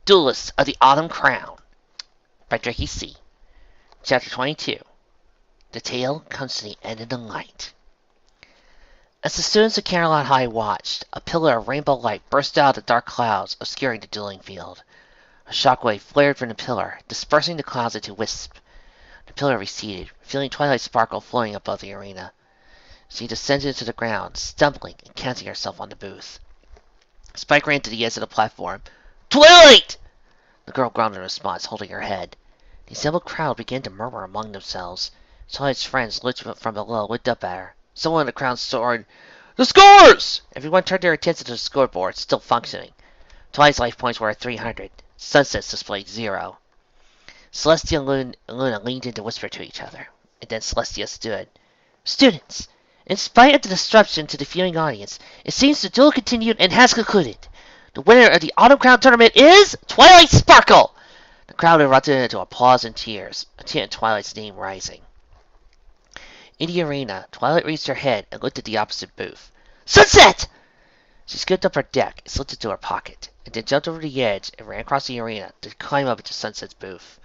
Duelist of the Autumn Crown by Drake C. Chapter 22. The tale comes to the end of the light. As the students of Caroline High watched, a pillar of rainbow light burst out of the dark clouds obscuring the dueling field. A shockwave flared from the pillar, dispersing the clouds into wisps. The pillar receded, revealing Twilight sparkle floating above the arena. She descended to the ground, stumbling and casting herself on the booth. Spike ran to the edge of the platform. "Twilight!" The girl groaned in response, holding her head. The assembled crowd began to murmur among themselves. Twilight's friends looked from below, looked up at her. Someone in the crowd soared, "The scores!" Everyone turned their attention to the scoreboard, still functioning. Twilight's life points were at 300. Sunset's displayed 0. Celestia and Luna leaned in to whisper to each other, and then Celestia stood. "Students, in spite of the disruption to the viewing audience, it seems the duel continued and has concluded. The winner of the Autumn Crown Tournament is Twilight Sparkle!" The crowd erupted into applause and tears, a chant Twilight's name rising. In the arena, Twilight raised her head and looked at the opposite booth. "Sunset!" She scooped up her deck and slipped it into her pocket, and then jumped over the edge and ran across the arena to climb up into Sunset's booth.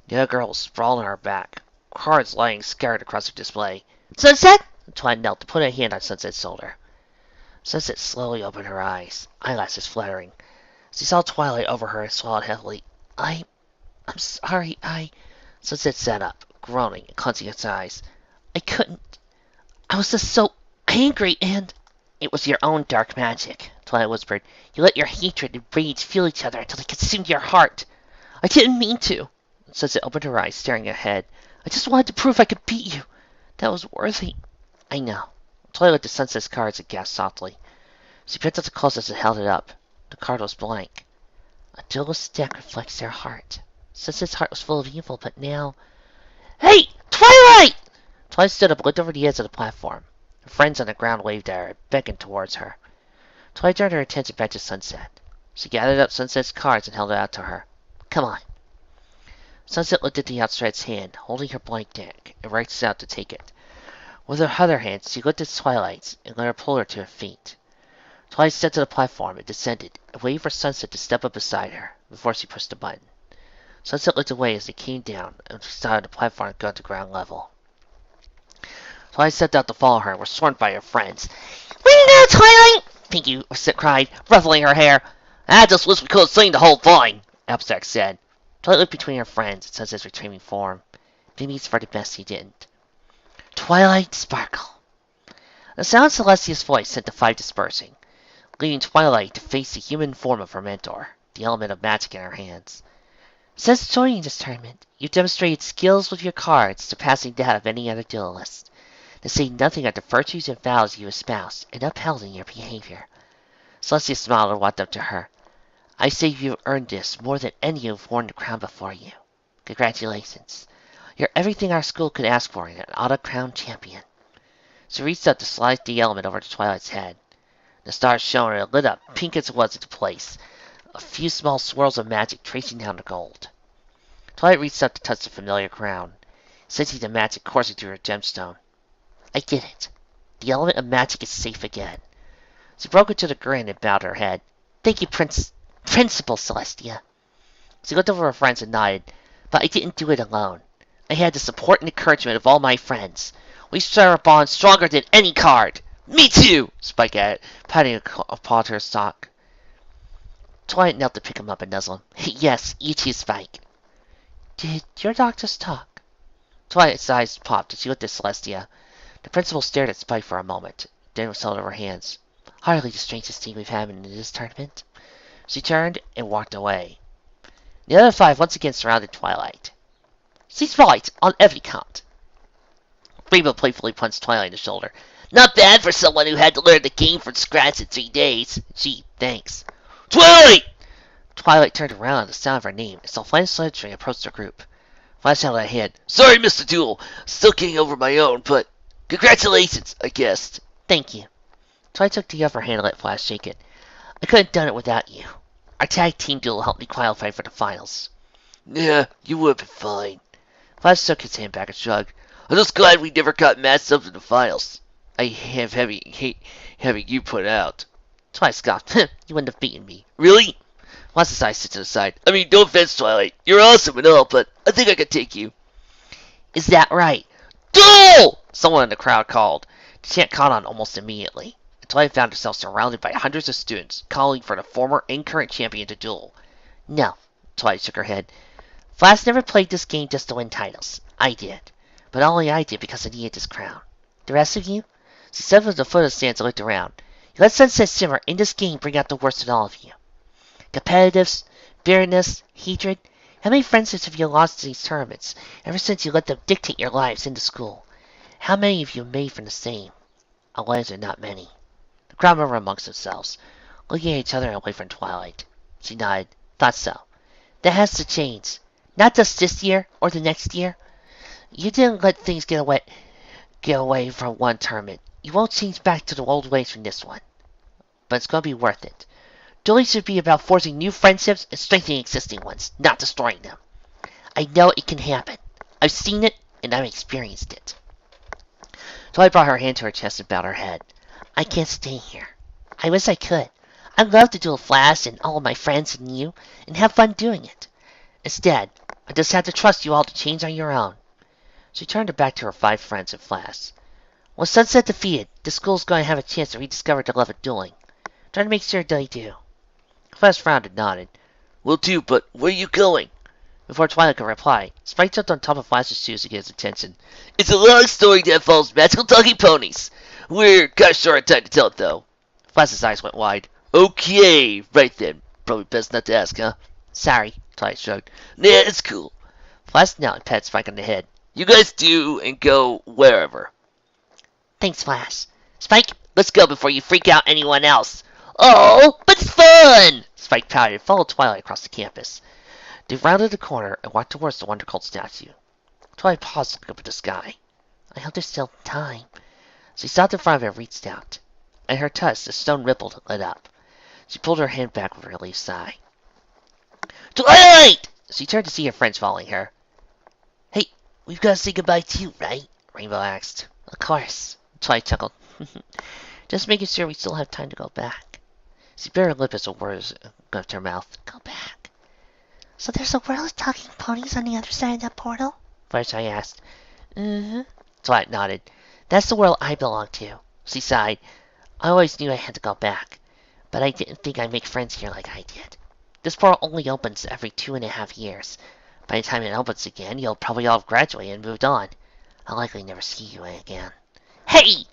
The other girl was sprawled on her back, cards lying scattered across her display. "Sunset!" Twilight knelt to put a hand on Sunset's shoulder. Sunset slowly opened her eyes, eyelashes fluttering. She saw Twilight over her and swallowed heavily. I'm sorry, Sunset sat up, groaning and clenching its eyes. "I couldn't. I was just so angry and—" "It was your own dark magic," Twilight whispered. "You let your hatred and rage fuel each other until they consumed your heart." "I didn't mean to." Sunset opened her eyes, staring ahead. "I just wanted to prove I could beat you. That was worthy." "I know." Twilight looked at Sunset's cards and gasped softly. She picked up the closest and held it up. The card was blank. "A duelist's deck reflects their heart." Sunset's heart was full of evil, but now— "Hey, Twilight!" Twilight stood up and looked over the edge of the platform. Her friends on the ground waved at her and beckoned towards her. Twilight turned her attention back to Sunset. She gathered up Sunset's cards and held it out to her. "Come on." Sunset looked at the outstretched hand, holding her blank deck, and reached out to take it. With her other hand, she looked at Twilight's and let her pull her to her feet. Twilight stepped to the platform and descended, and waited for Sunset to step up beside her before she pushed the button. Sunset looked away as they came down and decided the platform had gone to ground level. Twilight stepped out to follow her and was swarmed by her friends. "We know, Twilight!" Pinky cried, ruffling her hair. "I just wish we could have seen the whole thing," Abstract said. Twilight looked between her friends and Sunset's retrieving form. Maybe it's for the best he didn't. Twilight Sparkle. The sound of Celestia's voice sent the five dispersing, leaving Twilight to face the human form of her mentor, the element of magic in her hands. "Since joining this tournament, you've demonstrated skills with your cards surpassing that of any other duelist, to say nothing of the virtues and vows you espoused and upheld in your behavior." Celestia smiled and walked up to her. "I say you've earned this more than any who've worn the crown before you. Congratulations. You're everything our school could ask for in an Autumn Crown champion." She reached up to slide the element over to Twilight's head. The stars shone and it lit up, pink as it was into place, a few small swirls of magic tracing down the gold. Twilight reached up to touch the familiar crown, sensing the magic coursing through her gemstone. "I did it. The element of magic is safe again." She broke into the grin and bowed her head. "Thank you, Principal Celestia." She looked over her friends and nodded. "But I didn't do it alone. I had the support and encouragement of all my friends. We share a bond stronger than any card." "Me too!" Spike added, patting a paw to her sock. Twilight knelt to pick him up and nuzzle him. "Yes, you too, Spike." "Did your doctors talk?" Twilight's eyes popped as she looked at Celestia. The principal stared at Spike for a moment, then held over her hands. "Hardly the strangest thing we've had in this tournament." She turned and walked away. The other five once again surrounded Twilight. "She's right, on every count." Rainbow playfully punched Twilight in the shoulder. "Not bad for someone who had to learn the game from scratch in 3 days. Gee, thanks." "Twilight!" Twilight turned around at the sound of her name and saw Flash Sledgery approach their group. Flash held out a hand. "Sorry, Mr. Duel. Still getting over my own, but congratulations, I guess." "Thank you." Twilight took the upper hand and let Flash shake it. "I couldn't have done it without you. Our tag team duel helped me qualify for the finals." "Yeah, you would have been fine." Flash took his hand back and shrugged. "I'm just glad we never got matched up in the finals. I hate having you put out." Twilight scoffed. "You wouldn't have beaten me." "Really?" What's eyes sit to the side. I mean, no offense, Twilight. You're awesome and all, but I think I could take you. Is that right? Duel! Someone in the crowd called. The chant caught on almost immediately. Twilight found herself surrounded by hundreds of students, calling for the former and current champion to duel. No, Twilight shook her head. Flash never played this game just to win titles. I did. But only I did because I needed this crown. The rest of you? She stepped at the foot of the stands and looked around. You let Sunset Shimmer in this game bring out the worst in all of you. Competitiveness, bitterness, hatred. How many friendships have you lost in these tournaments ever since you let them dictate your lives into school? How many of you made from the same? Alas, are not many. The crowd murmured amongst themselves, looking at each other and away from Twilight. She nodded. Thought so. That has to change. Not just this year or the next year. You didn't let things get away from one tournament. You won't change back to the old ways from this one. But it's going to be worth it. Dueling should be about forging new friendships and strengthening existing ones, not destroying them. I know it can happen. I've seen it, and I've experienced it. Twilight brought her hand to her chest and bowed her head. I can't stay here. I wish I could. I'd love to duel Flash and all of my friends and you, and have fun doing it. Instead, I just have to trust you all to change on your own. She turned her back to her 5 friends and Flash. With Sunset defeated, the school's going to have a chance to rediscover the love of dueling. Try to make sure they do. Flash frowned and nodded. Will do, but where are you going? Before Twilight could reply, Spike jumped on top of Flash's shoes to get his attention. It's a long story that involves magical talking ponies. We're kind of short on time to tell it, though. Flash's eyes went wide. Okay, right then. Probably best not to ask, huh? Sorry, Twilight shrugged. Nah, it's cool. Flash knelt and patted Spike on the head. You guys do and go wherever. Thanks, Flash. Spike, let's go before you freak out anyone else. Oh, but it's fun! Spike pouted and followed Twilight across the campus. They rounded the corner and walked towards the Wonder Cold statue. Twilight paused to look up at the sky. I hope there's still time. She stopped in front of it and reached out. At her touch, the stone rippled and lit up. She pulled her hand back with a relieved sigh. Twilight! She turned to see her friends following her. Hey, we've got to say goodbye too, right? Rainbow asked. Of course. Twilight chuckled. Just making sure we still have time to go back. She bit her lip as the words left her mouth. Go back. So there's a world of talking ponies on the other side of that portal? Firefly asked. Mm-hmm. Twilight nodded. That's the world I belong to. She sighed. I always knew I had to go back, but I didn't think I'd make friends here like I did. This portal only opens every 2.5 years. By the time it opens again, you'll probably all have graduated and moved on. I'll likely never see you again. Hey!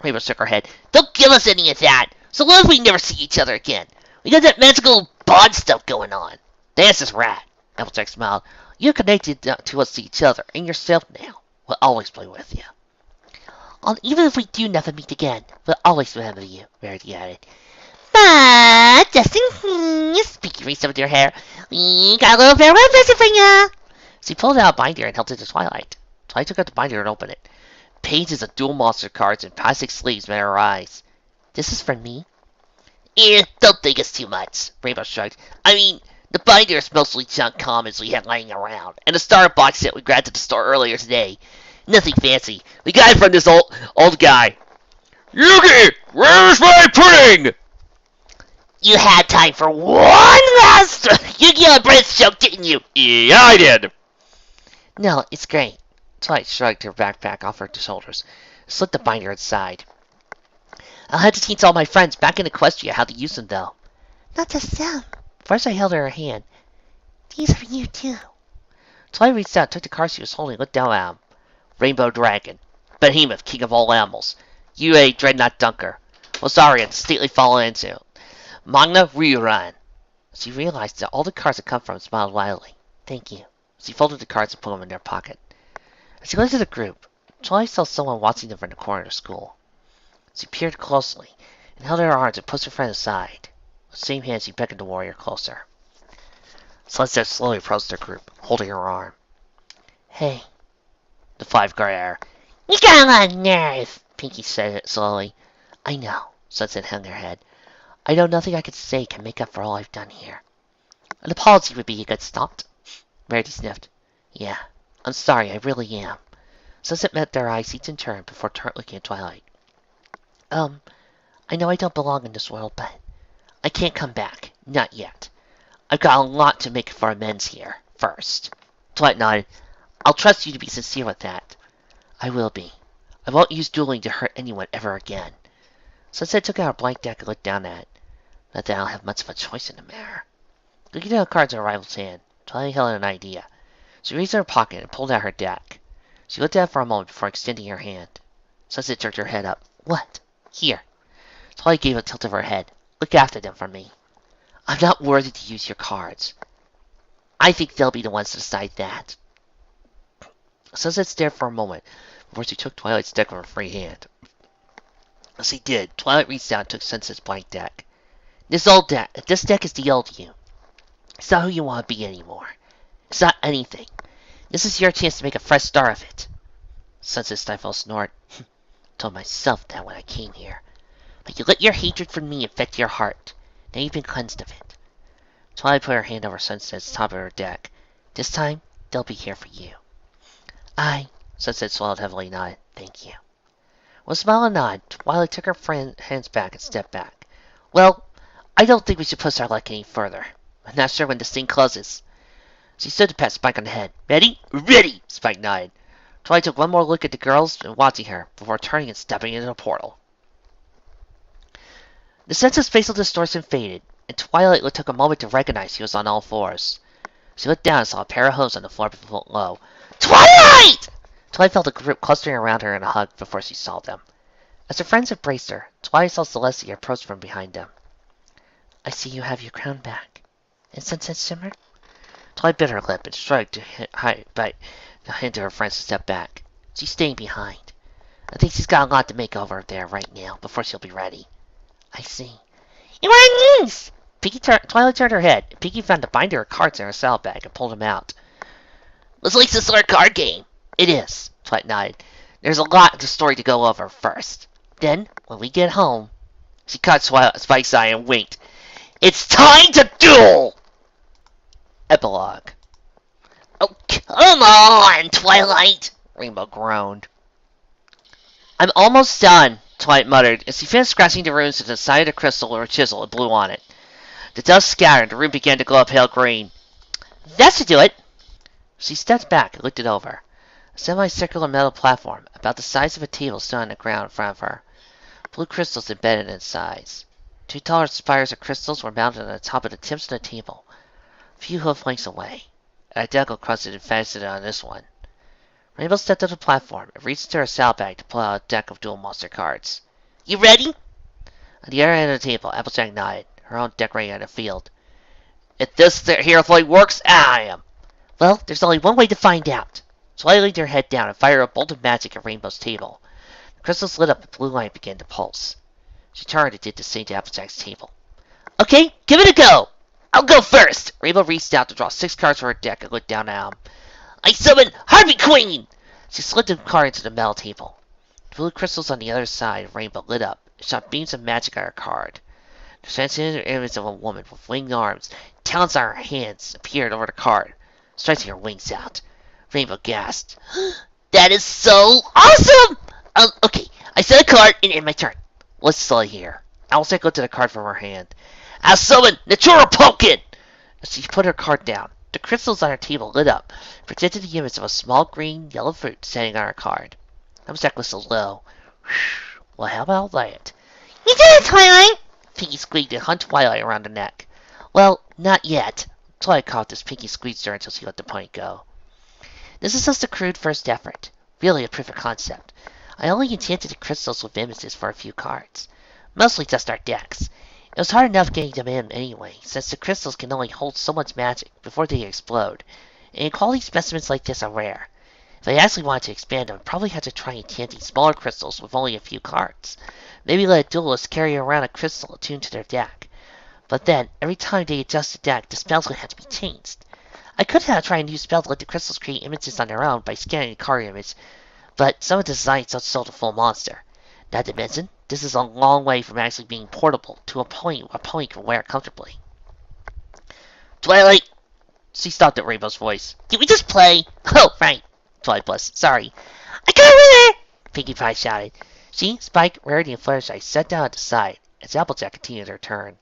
Rainbow shook her head. Don't give us any of that! So long as we never see each other again. We got that magical bond stuff going on. That's just right. Applejack smiled. You're connected to us to each other, and yourself now. We'll always play with you. Even if we do never meet again, we'll always remember you, Rarity added. But, just in case, Pinky raised up with her hair, we got a little farewell present for you. She pulled out a binder and held it to Twilight. Twilight took out the binder and opened it. Pages of Duel Monster cards and plastic sleeves met her eyes. This is for me? Don't think it's too much, Rainbow shrugged. I mean, the binder is mostly junk commons we had laying around, and the starter box set we grabbed at the store earlier today. Nothing fancy. We got it from this old guy. Yugi, where's my pudding? You had time for one last Yu-Gi-Oh! Breath joke, didn't you? Yeah, I did. No, it's great. Twilight shrugged her backpack off her shoulders, slipped the binder inside. I'll have to teach all my friends back in Equestria how to use them, though. Not just them. First I held her hand. These are for you, too. Twilight reached out, took the card she was holding, and looked down at him. Rainbow Dragon. Behemoth, king of all animals. UA Dreadnought Dunker. Rosarian, stately fallen into. Magna Rerun. She realized that all the cards had come from and smiled wildly. Thank you. She folded the cards and put them in their pocket. As she looked at the group, Twilight saw someone watching them from the corner of the school. She peered closely and held her arms and pushed her friend aside. With the same hand, she beckoned the warrior closer. Sunset slowly approached their group, holding her arm. Hey. The 5 glared. You got a lot of nerve, Pinky said it slowly. I know, Sunset hung her head. I know nothing I could say can make up for all I've done here. An apology would be a good start. Rarity sniffed. Yeah, I'm sorry, I really am. Sunset met their eyes each in turn before looking at Twilight. I know I don't belong in this world, but I can't come back. Not yet. I've got a lot to make for amends here, first. Twilight nodded. I'll trust you to be sincere with that. I will be. I won't use dueling to hurt anyone ever again. Sunset took out a blank deck and looked down at it. Not that I don't have much of a choice in the matter. Looking down the cards in her rival's hand, Twilight held an idea. She reached in her pocket and pulled out her deck. She looked at it for a moment before extending her hand. Sunset jerked her head up. What? Here. Twilight gave a tilt of her head. Look after them for me. I'm not worthy to use your cards. I think they'll be the ones to decide that. Sunset stared for a moment before she took Twilight's deck from her free hand. As he did, Twilight reached out and took Sunset's blank deck. This deck is the old you. It's not who you want to be anymore. It's not anything. This is your chance to make a fresh start of it. Sunset stifled a snort. Told myself that when I came here. But you let your hatred for me infect your heart. Now you've been cleansed of it. Twilight put her hand over Sunset's top of her deck. This time, they'll be here for you. Sunset swallowed heavily and nodded. Thank you. With a smile and nod, Twilight took her hands back and stepped back. Well, I don't think we should push our luck any further. I'm not sure when this thing closes. She stood to pat Spike on the head. Ready? Ready! Spike nodded. Twilight took one more look at the girls and watching her before turning and stepping into the portal. The sense of spatial distortion faded, and Twilight took a moment to recognize he was on all fours. She looked down and saw a pair of hooves on the floor below. Twilight! Twilight felt a group clustering around her in a hug before she saw them. As her friends embraced her, Twilight saw Celestia approach from behind them. I see you have your crown back. And Sunset Shimmer? Twilight bit her lip and shrugged to hint to her friends to step back. She's staying behind. I think she's got a lot to make over there right now before she'll be ready. I see. You are niece! Twilight turned her head, and Pinky found a binder of cards in her saddle bag and pulled them out. Looks like this is our card game. It is, Twilight nodded. There's a lot of the story to go over first. Then, when we get home... She caught Spike's eye and winked. It's time to duel! Epilogue. Oh, come on, Twilight! Rainbow groaned. I'm almost done, Twilight muttered, as she finished scratching the runes into the side of the crystal with her chisel and blew on it. The dust scattered, and the room began to glow a pale green. That should do it! She stepped back and looked it over. A semicircular metal platform, about the size of a table, stood on the ground in front of her. Blue crystals embedded in its sides. 2 taller spires of crystals were mounted on the top of the tips of the table, a few hoof lengths away. An identical crusted and fastened on this one. Rainbow stepped up the platform and reached into her saddlebag to pull out a deck of Duel Monster cards. You ready? On the other end of the table, Applejack nodded, her own deck ready on the field. If this here thing works, I am. Well, there's only one way to find out. Twilight laid her head down and fired a bolt of magic at Rainbow's table. The crystals lit up and blue light began to pulse. She turned and did the same to Applejack's table. Okay, give it a go! I'll go first! Rainbow reached out to draw 6 cards from her deck and looked down at him. I summon Harvey Queen! She slid the card into the metal table. The blue crystals on the other side of Rainbow lit up and shot beams of magic at her card. The transcendent image of a woman with winged arms, talons on her hands, appeared over the card, stretching her wings out. Rainbow gasped. That is so awesome! Okay, I set a card and end my turn. Let's slide here. Alistair looked at the card from her hand. I summon Natura Pumpkin! As she put her card down, the crystals on her table lit up, projected the image of a small green yellow fruit standing on her card. Applejack whistled low. Well, how about that? You did it, Twilight! Pinky squeaked and hunched Twilight around the neck. Well, not yet. Twilight coughed as Pinky squeezed her until she let the point go. This is just a crude first effort. Really a proof of concept. I only enchanted the crystals with images for a few cards. Mostly just our decks. It was hard enough getting them in anyway, since the crystals can only hold so much magic before they explode, and quality specimens like this are rare. If I actually wanted to expand them, I'd probably have to try enchanting smaller crystals with only a few cards. Maybe let a duelist carry around a crystal attuned to their deck. But then, every time they adjust the deck, the spells would have to be changed. I could have tried a new spell to let the crystals create images on their own by scanning a card image, but some of the designs don't sell the full monster. Not to mention, this is a long way from actually being portable to a point where a pony can wear it comfortably. Twilight! She stopped at Rainbow's voice. Can we just play? Oh, right. Twilight blushed. Sorry. I got a winner! Pinkie Pie shouted. She, Spike, Rarity, and Fluttershy sat down at the side as Applejack continued her turn.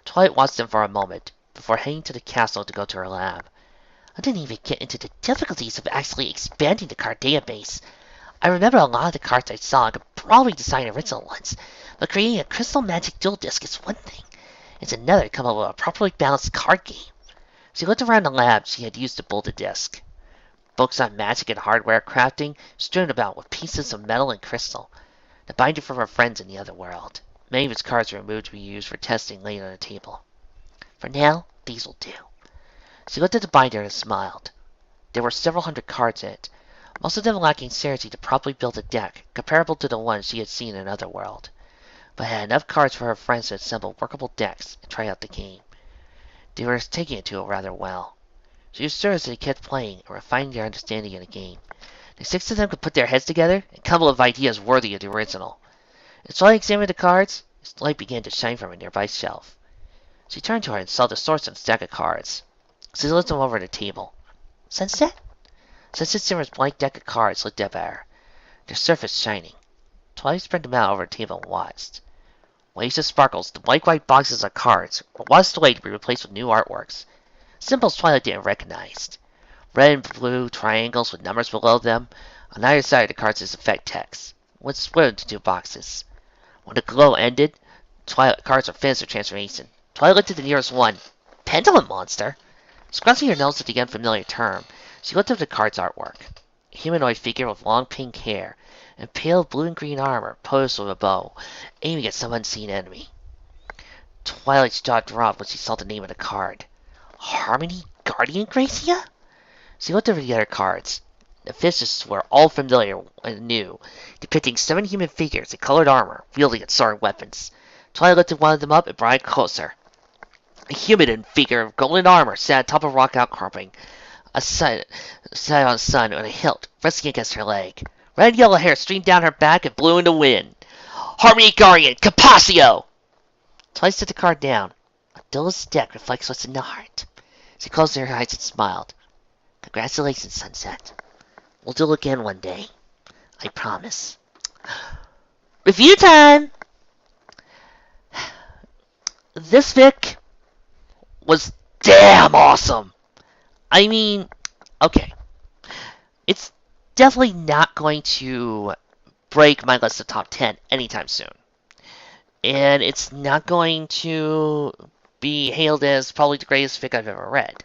Twilight watched them for a moment before heading to the castle to go to her lab. I didn't even get into the difficulties of actually expanding the card database. I remember a lot of the cards I saw and could probably design original ones, but creating a crystal magic duel disc is one thing. It's another to come up with a properly balanced card game. She looked around the lab she had used to build the disc. Books on magic and hardware crafting strewn about with pieces of metal and crystal. The binder from her friends in the other world. Many of its cards were removed to be used for testing laid on the table. For now, these will do. She looked at the binder and smiled. There were several hundred cards in it, most of them lacking synergy to properly build a deck comparable to the ones she had seen in another world, but had enough cards for her friends to assemble workable decks and try out the game. They were taking it to it rather well. She was sure as they kept playing and refining their understanding of the game. The six of them could put their heads together and come up with ideas worthy of the original. As Twilight examined the cards, his light began to shine from a nearby shelf. She turned to her and saw the source on a stack of cards. She looked them over the table. Sunset? Sunset Shimmer's blank deck of cards looked up at her, their surface shining. Twilight spread them out over the table and watched. Waves of sparkles, the blank white boxes of cards, were whisked away to be replaced with new artworks. Symbols Twilight didn't recognize. Red and blue triangles with numbers below them. On either side of the cards is effect text, which split into two boxes. When the glow ended, Twilight cards were finished their transformation. Twilight looked at the nearest one. Pendulum monster? Scratching her nose at the unfamiliar term, she looked at the card's artwork. A humanoid figure with long pink hair and pale blue and green armor posed with a bow, aiming at some unseen enemy. Twilight's jaw dropped when she saw the name of the card. Harmony Guardian Gracia? She looked over the other cards. The fishes were all familiar and new, depicting 7 human figures in colored armor, wielding its sword weapons. Twilight lifted one of them up and brought it closer. A human figure of golden armor sat atop a rock outcropping, sat on the sun on a hilt, resting against her leg. Red and yellow hair streamed down her back and blew in the wind. Harmony Guardian, Capaccio! Twilight set the card down. A duelist deck reflects what's in the heart. She closed her eyes and smiled. Congratulations, Sunset. We'll duel again one day. I promise. Review time! This fic was damn awesome. I mean, okay. It's definitely not going to break my list of top 10 anytime soon. And it's not going to be hailed as probably the greatest fic I've ever read.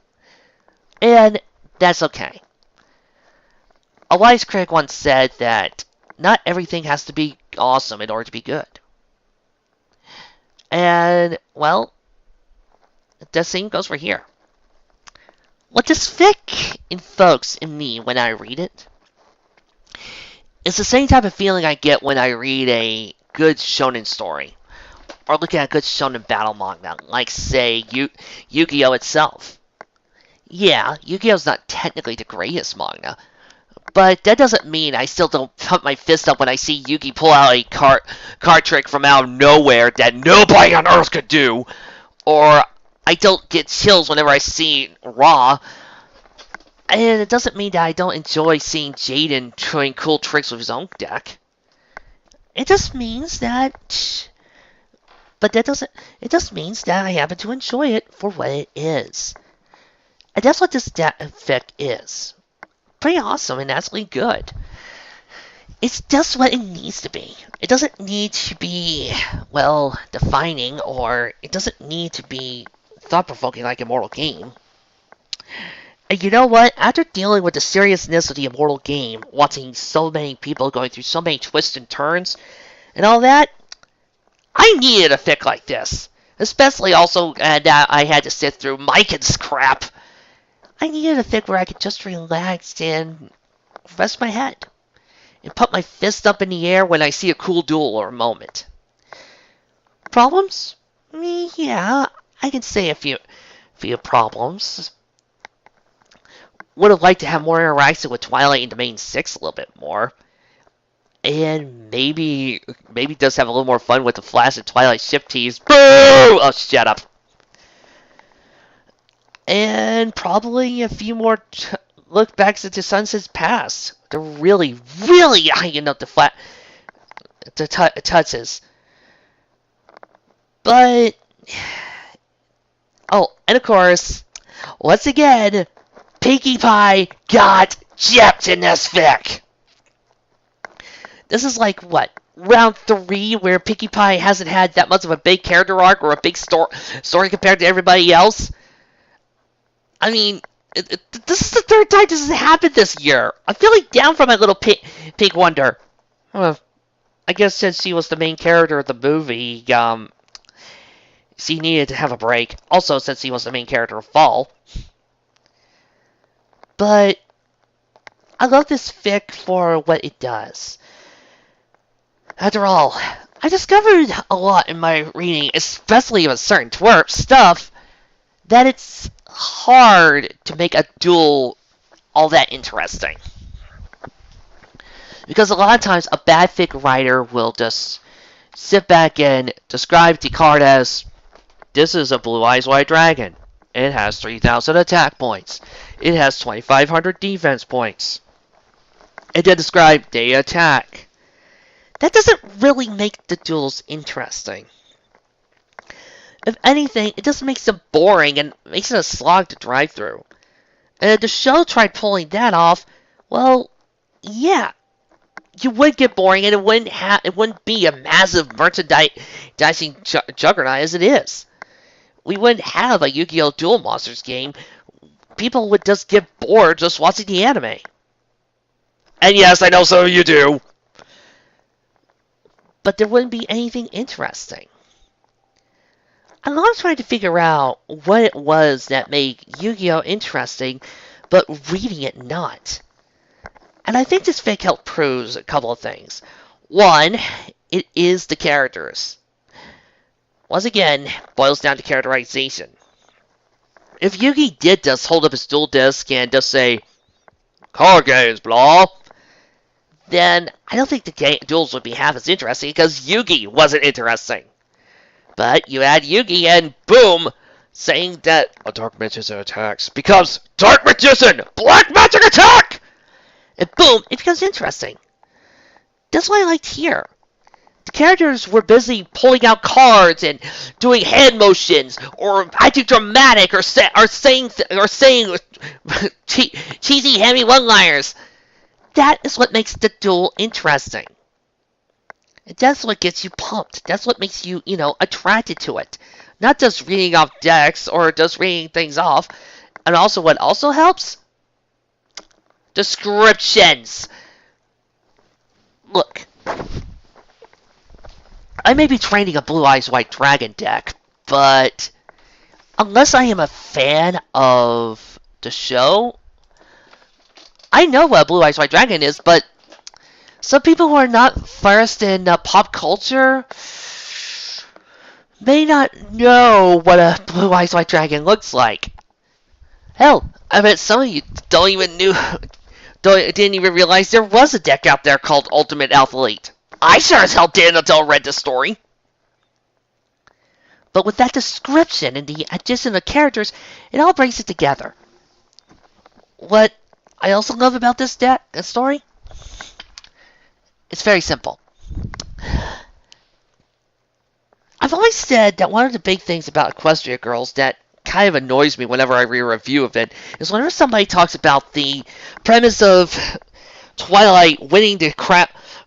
And that's okay. A wise critic once said that not everything has to be awesome in order to be good. And, well, the same goes for here. What this fic invokes in me when I read it is the same type of feeling I get when I read a good shonen story, or look at a good shonen battle manga, like, say, Yu-Gi-Oh! Itself. Yeah, Yu-Gi-Oh's not technically the greatest manga, but that doesn't mean I still don't pump my fist up when I see Yugi pull out a card trick from out of nowhere that nobody on Earth could do, or I don't get chills whenever I see Ra. And it doesn't mean that I don't enjoy seeing Jaden doing cool tricks with his own deck. It just means that... But that doesn't... It just means that I happen to enjoy it for what it is. And that's what this effect is. Pretty awesome and actually good. It's just what it needs to be. It doesn't need to be, well, defining, or it doesn't need to be thought-provoking like Immortal Game. And you know what? After dealing with the seriousness of the Immortal Game, watching so many people going through so many twists and turns, and all that, I needed a fic like this. Especially also that I had to sit through Maiken's crap. I needed a fic where I could just relax and rest my head. And put my fist up in the air when I see a cool duel or a moment. Problems? Yeah, I can say a few problems. Would have liked to have more interaction with Twilight in Domain 6 a little bit more. And maybe does have a little more fun with the Flash and Twilight ship tease. Boo! Oh, shut up. And probably a few more look backs into Sunset's past. They're really, really hanging up the touches. But... Oh, and And of course, once again, Pinkie Pie got gypped in this fic. This is like, what, round 3 where Pinkie Pie hasn't had that much of a big character arc or a big story compared to everybody else? I mean, this is the 3rd time this has happened this year. I'm feeling down for my little Pink Wonder. Well, I guess since she was the main character of the movie, she needed to have a break. Also, since she was the main character of Fall. But I love this fic for what it does. After all, I discovered a lot in my reading, especially with certain twerp stuff, that it's hard to make a duel all that interesting. Because a lot of times a bad fic writer will just sit back and describe the card as, this is a Blue Eyes White Dragon. It has 3,000 attack points. It has 2,500 defense points. And then describe they attack. That doesn't really make the duels interesting. If anything, it just makes them boring and makes it a slog to drive through. And if the show tried pulling that off, well, yeah, you would get boring and it wouldn't be a massive merchandising juggernaut as it is. We wouldn't have a Yu-Gi-Oh! Duel Monsters game. People would just get bored just watching the anime. And yes, I know some of you do. But there wouldn't be anything interesting. I'm not trying to figure out what it was that made Yu-Gi-Oh! Interesting, but reading it not. And I think this fic helped prove a couple of things. One, it is the characters. Once again, boils down to characterization. If Yugi did just hold up his dual disc and just say, card games, blah, then I don't think the duels would be half as interesting because Yugi wasn't interesting. But you add Yugi and boom, saying that a Dark Magician attacks becomes Dark Magician, Black Magic Attack! And boom, it becomes interesting. That's what I liked here. The characters were busy pulling out cards and doing hand motions, or acting dramatic, or saying cheesy, hammy one-liners. That is what makes the duel interesting. And that's what gets you pumped. That's what makes you, attracted to it. Not just reading off decks or just reading things off. And also, what also helps? Descriptions. Look. I may be training a Blue Eyes White Dragon deck, but unless I am a fan of the show, I know what a Blue Eyes White Dragon is, but some people who are not versed in pop culture may not know what a Blue Eyes White Dragon looks like. Hell, I bet some of you didn't even realize there was a deck out there called Ultimate Athlete. I sure as hell didn't until I read the story. But with that description and the addition of characters, it all brings it together. What I also love about this story, it's very simple. I've always said that one of the big things about Equestria Girls that kind of annoys me whenever I read a review of it is whenever somebody talks about the premise of Twilight winning the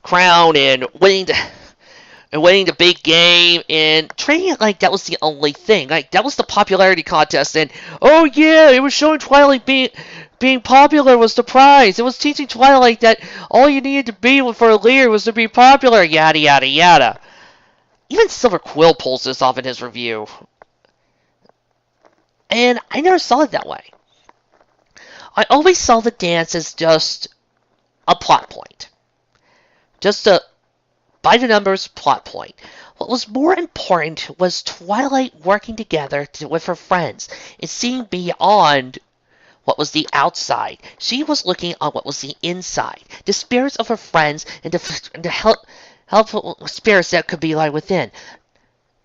crown and winning the big game and treating it like that was the only thing. Like that was the popularity contest and oh yeah, it was showing Twilight being popular was the prize. It was teaching Twilight that all you needed to be for a leader was to be popular, yada yada yada. Even Silver Quill pulls this off in his review. And I never saw it that way. I always saw the dance as just a plot point. Just a by-the-numbers plot point. What was more important was Twilight working together with her friends and seeing beyond what was the outside. She was looking on what was the inside. The spirits of her friends and the helpful spirits that could be like within.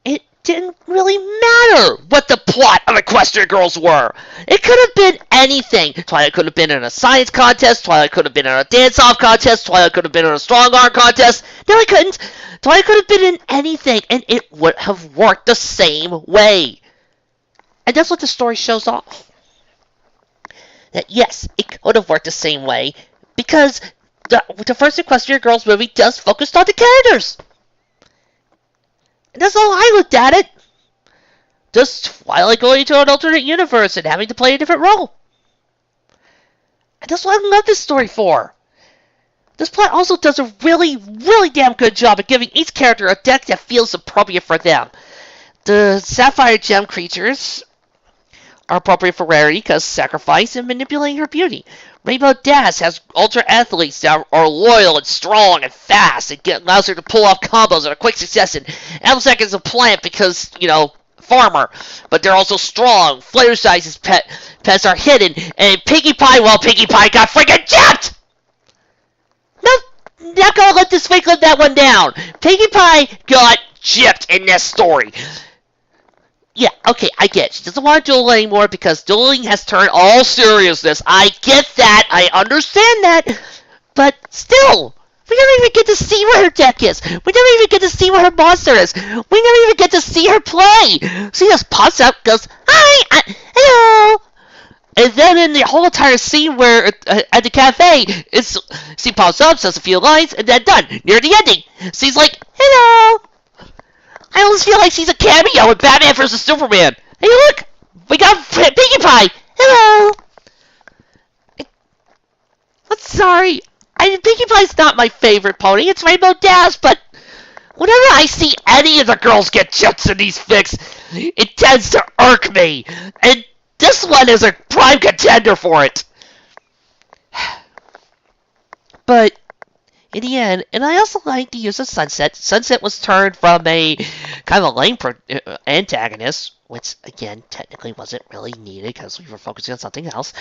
It didn't really matter what the plot of Equestria Girls were. It could have been anything. Twilight could have been in a science contest. Twilight could have been in a dance-off contest. Twilight could have been in a strong arm contest. No, it couldn't. Twilight could have been in anything, and it would have worked the same way. And that's what the story shows off. That yes, it could have worked the same way because the first Equestria Girls movie just focused on the characters. And that's how I looked at it. Just Twilight going to an alternate universe and having to play a different role. And that's what I love this story for. This plot also does a really, really damn good job at giving each character a deck that feels appropriate for them. The Sapphire Gem creatures are appropriate for Rarity because sacrifice and manipulating her beauty. Rainbow Dash has ultra athletes that are loyal and strong and fast. It allows her to pull off combos in a quick succession. Amsec is a plant because, farmer, but they're also strong. Flare Size's pets are hidden, and Pinkie Pie, well, Pinkie Pie got freaking gypped! No, not gonna let this fake live that one down. Pinkie Pie got gypped in this story. Yeah, okay, I get it. She doesn't want to duel anymore because dueling has turned all seriousness. I get that. I understand that. But still, we never even get to see where her deck is. We never even get to see where her monster is. We never even get to see her play. She just pops up, goes, hi, hello. And then in the whole entire scene where at the cafe, she pops up, says a few lines, and then done. Near the ending, she's like, hello. I almost feel like she's a cameo in Batman vs. Superman. Hey, look! We got Pinkie Pie! Hello! I'm sorry. Pinkie Pie's not my favorite pony. It's Rainbow Dash, but whenever I see any of the girls get chips in these fics, it tends to irk me. And this one is a prime contender for it. But in the end, and I also like the use of Sunset. Sunset was turned from a kind of a lame antagonist, which, again, technically wasn't really needed because we were focusing on something else,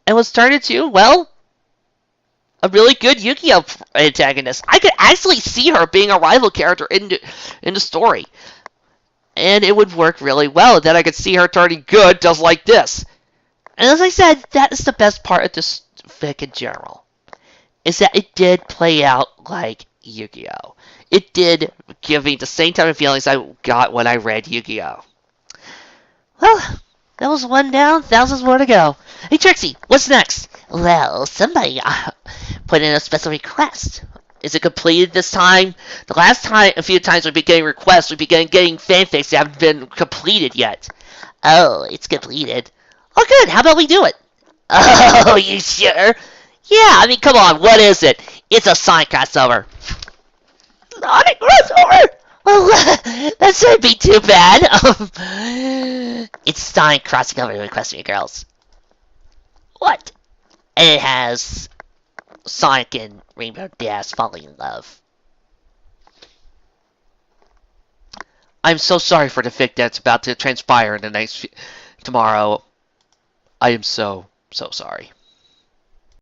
and was turned into, well, a really good Yu-Gi-Oh! Antagonist. I could actually see her being a rival character in the story, and it would work really well. And then I could see her turning good just like this. And as I said, that is the best part of this fic in general. Is that it did play out like Yu-Gi-Oh! It did give me the same type of feelings I got when I read Yu-Gi-Oh! Well, that was one down, thousands more to go. Hey Trixie, what's next? Well, somebody put in a special request. Is it completed this time? The last time, a few times we've been getting requests, we've been getting fanfics that haven't been completed yet. Oh, it's completed. Oh good, how about we do it? Oh, you sure? Yeah, I mean, come on, what is it? It's a Sonic crossover. Sonic crossover? Well, that shouldn't be too bad. It's Sonic crossing over to Equestria Girls. What? And it has Sonic and Rainbow Dash falling in love. I'm so sorry for the fic that's about to transpire in the tomorrow. I am so sorry.